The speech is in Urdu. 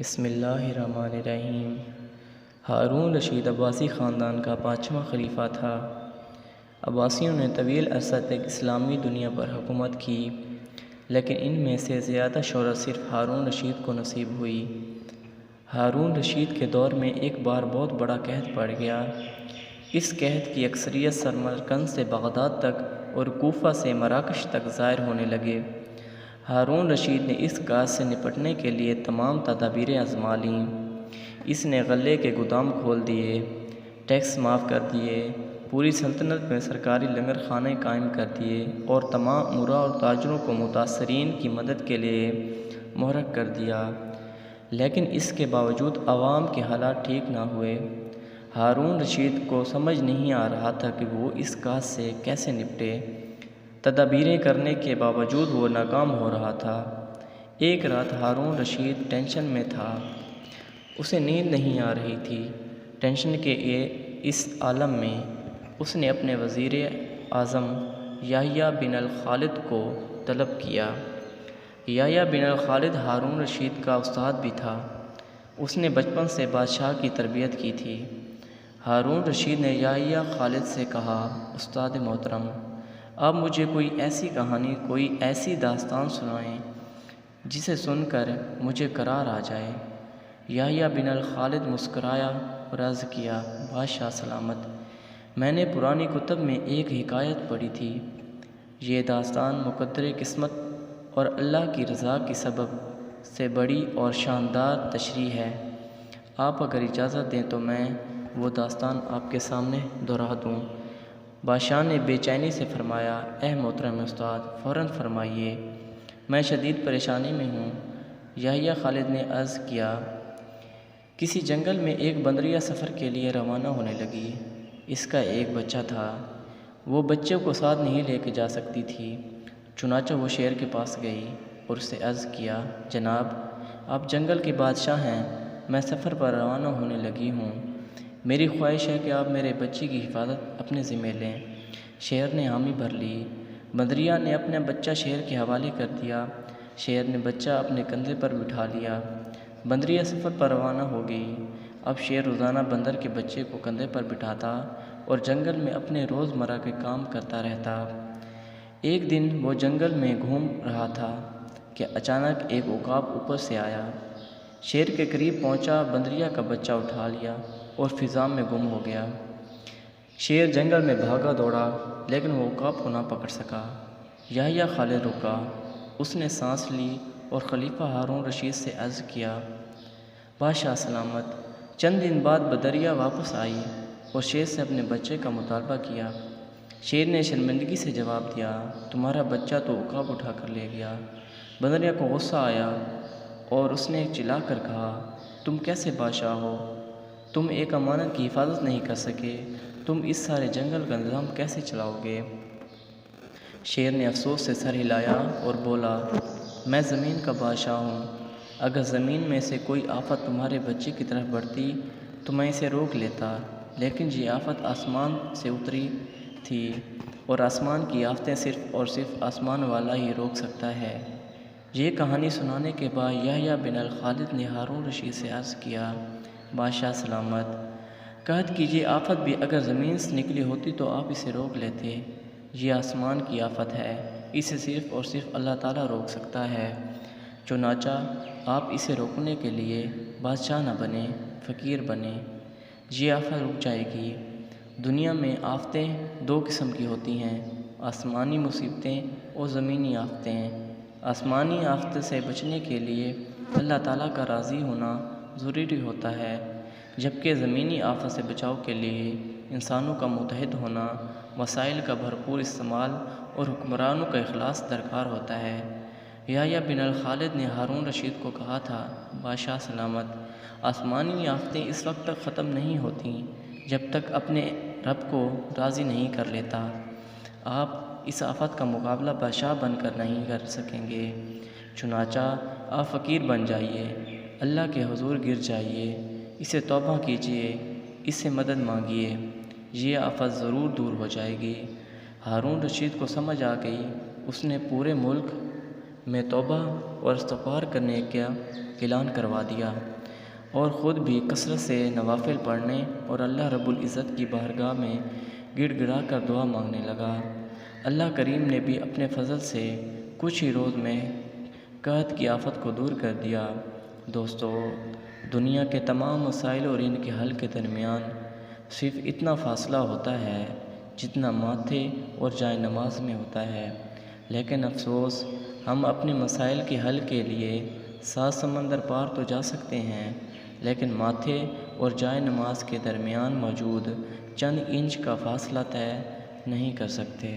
بسم اللہ الرحمن الرحیم۔ ہارون رشید عباسی خاندان کا 5واں خلیفہ تھا۔ عباسیوں نے طویل عرصہ تک اسلامی دنیا پر حکومت کی، لیکن ان میں سے زیادہ شہرت صرف ہارون رشید کو نصیب ہوئی۔ ہارون رشید کے دور میں ایک بار بہت بڑا قحط پڑ گیا۔ اس قحط کی اکثریت سمرقند سے بغداد تک اور کوفہ سے مراکش تک ظاہر ہونے لگے۔ ہارون رشید نے اس قحط سے نپٹنے کے لیے تمام تدابیریں آزما لیں۔ اس نے غلے کے گودام کھول دیے، ٹیکس معاف کر دیے، پوری سلطنت میں سرکاری لنگر خانے قائم کر دیے اور تمام امراء اور تاجروں کو متاثرین کی مدد کے لیے محرک کر دیا۔ لیکن اس کے باوجود عوام کے حالات ٹھیک نہ ہوئے۔ ہارون رشید کو سمجھ نہیں آ رہا تھا کہ وہ اس قحط سے کیسے نپٹے۔ تدابیریں کرنے کے باوجود وہ ناکام ہو رہا تھا۔ ایک رات ہارون رشید ٹینشن میں تھا۔ اسے نیند نہیں آ رہی تھی۔ ٹینشن کے اس عالم میں اس نے اپنے وزیر اعظم یحییٰ بن الخالد کو طلب کیا۔ یحییٰ بن الخالد ہارون رشید کا استاد بھی تھا۔ اس نے بچپن سے بادشاہ کی تربیت کی تھی۔ ہارون رشید نے یحییٰ خالد سے کہا، استاد محترم، آپ مجھے کوئی ایسی کہانی، کوئی ایسی داستان سنائیں جسے سن کر مجھے قرار آ جائے۔ یحییٰ بن الخالد مسکرایا اور عرض کیا، بادشاہ سلامت، میں نے پرانی کتب میں ایک حکایت پڑھی تھی۔ یہ داستان مقدر قسمت اور اللہ کی رضا کی سبب سے بڑی اور شاندار تشریح ہے۔ آپ اگر اجازت دیں تو میں وہ داستان آپ کے سامنے دہرا دوں۔ بادشاہ نے بے چینی سے فرمایا، اے محترم استاد، فوراً فرمائیے، میں شدید پریشانی میں ہوں۔ یحییٰ خالد نے عرض کیا، کسی جنگل میں ایک بندریہ سفر کے لیے روانہ ہونے لگی۔ اس کا ایک بچہ تھا۔ وہ بچے کو ساتھ نہیں لے کے جا سکتی تھی۔ چنانچہ وہ شیر کے پاس گئی اور اسے عرض کیا، جناب، آپ جنگل کے بادشاہ ہیں، میں سفر پر روانہ ہونے لگی ہوں۔ میری خواہش ہے کہ آپ میرے بچے کی حفاظت اپنے ذمہ لیں۔ شیر نے حامی بھر لی۔ بندریہ نے اپنا بچہ شیر کے حوالے کر دیا۔ شیر نے بچہ اپنے کندھے پر بٹھا لیا۔ بندریہ سفر پر روانہ ہو گئی۔ اب شیر روزانہ بندر کے بچے کو کندھے پر بٹھاتا اور جنگل میں اپنے روزمرہ کے کام کرتا رہتا۔ ایک دن وہ جنگل میں گھوم رہا تھا کہ اچانک ایک عقاب اوپر سے آیا۔ شیر کے قریب پہنچا، بندریہ کا بچہ اٹھا لیا اور فضا میں گم ہو گیا۔ شیر جنگل میں بھاگا دوڑا، لیکن وہ عقاب کو نہ پکڑ سکا۔ یحییٰ خالد رکا۔ اس نے سانس لی اور خلیفہ ہارون رشید سے عرض کیا، بادشاہ سلامت، چند دن بعد بندریہ واپس آئی اور شیر سے اپنے بچے کا مطالبہ کیا۔ شیر نے شرمندگی سے جواب دیا، تمہارا بچہ تو عقاب اٹھا کر لے گیا۔ بندریہ کو غصہ آیا اور اس نے چلا کر کہا، تم کیسے بادشاہ ہو؟ تم ایک امانت کی حفاظت نہیں کر سکے، تم اس سارے جنگل کا نظام کیسے چلاؤ گے؟ شیر نے افسوس سے سر ہلایا اور بولا، میں زمین کا بادشاہ ہوں۔ اگر زمین میں سے کوئی آفت تمہارے بچے کی طرف بڑھتی تو میں اسے روک لیتا، لیکن یہ آفت آسمان سے اتری تھی اور آسمان کی آفتیں صرف اور صرف آسمان والا ہی روک سکتا ہے۔ یہ کہانی سنانے کے بعد یحییٰ بن الخالد نے ہارون رشید سے عرض کیا، بادشاہ سلامت، قحط کی یہ آفت بھی اگر زمین سے نکلی ہوتی تو آپ اسے روک لیتے۔ یہ آسمان کی آفت ہے، اسے صرف اور صرف اللہ تعالیٰ روک سکتا ہے۔ چنانچہ آپ اسے روکنے کے لیے بادشاہ نہ بنیں، فقیر بنیں۔ یہ آفت رک جائے گی۔ دنیا میں آفتیں دو قسم کی ہوتی ہیں، آسمانی مصیبتیں اور زمینی آفتیں۔ آسمانی آفت سے بچنے کے لیے اللہ تعالیٰ کا راضی ہونا ضروری ہوتا ہے، جبکہ زمینی آفت سے بچاؤ کے لیے انسانوں کا متحد ہونا، وسائل کا بھرپور استعمال اور حکمرانوں کا اخلاص درکار ہوتا ہے۔ یحییٰ بن الخالد نے ہارون رشید کو کہا تھا، بادشاہ سلامت، آسمانی آفتیں اس وقت تک ختم نہیں ہوتیں جب تک اپنے رب کو راضی نہیں کر لیتا۔ آپ اس آفت کا مقابلہ بادشاہ بن کر نہیں کر سکیں گے، چنانچہ آپ فقیر بن جائیے، اللہ کے حضور گر جائیے، اسے توبہ کیجیے، اس سے مدد مانگیے، یہ آفت ضرور دور ہو جائے گی۔ ہارون رشید کو سمجھ آ گئی۔ اس نے پورے ملک میں توبہ اور استغفار کرنے کا اعلان کروا دیا اور خود بھی کثرت سے نوافل پڑھنے اور اللہ رب العزت کی بارگاہ میں گڑ گڑا کر دعا مانگنے لگا۔ اللہ کریم نے بھی اپنے فضل سے کچھ ہی روز میں قحط کی آفت کو دور کر دیا۔ دوستو، دنیا کے تمام مسائل اور ان کے حل کے درمیان صرف اتنا فاصلہ ہوتا ہے جتنا ماتھے اور جائے نماز میں ہوتا ہے، لیکن افسوس ہم اپنے مسائل کے حل کے لیے 7 سمندر پار تو جا سکتے ہیں، لیکن ماتھے اور جائے نماز کے درمیان موجود چند انچ کا فاصلہ طے نہیں کر سکتے۔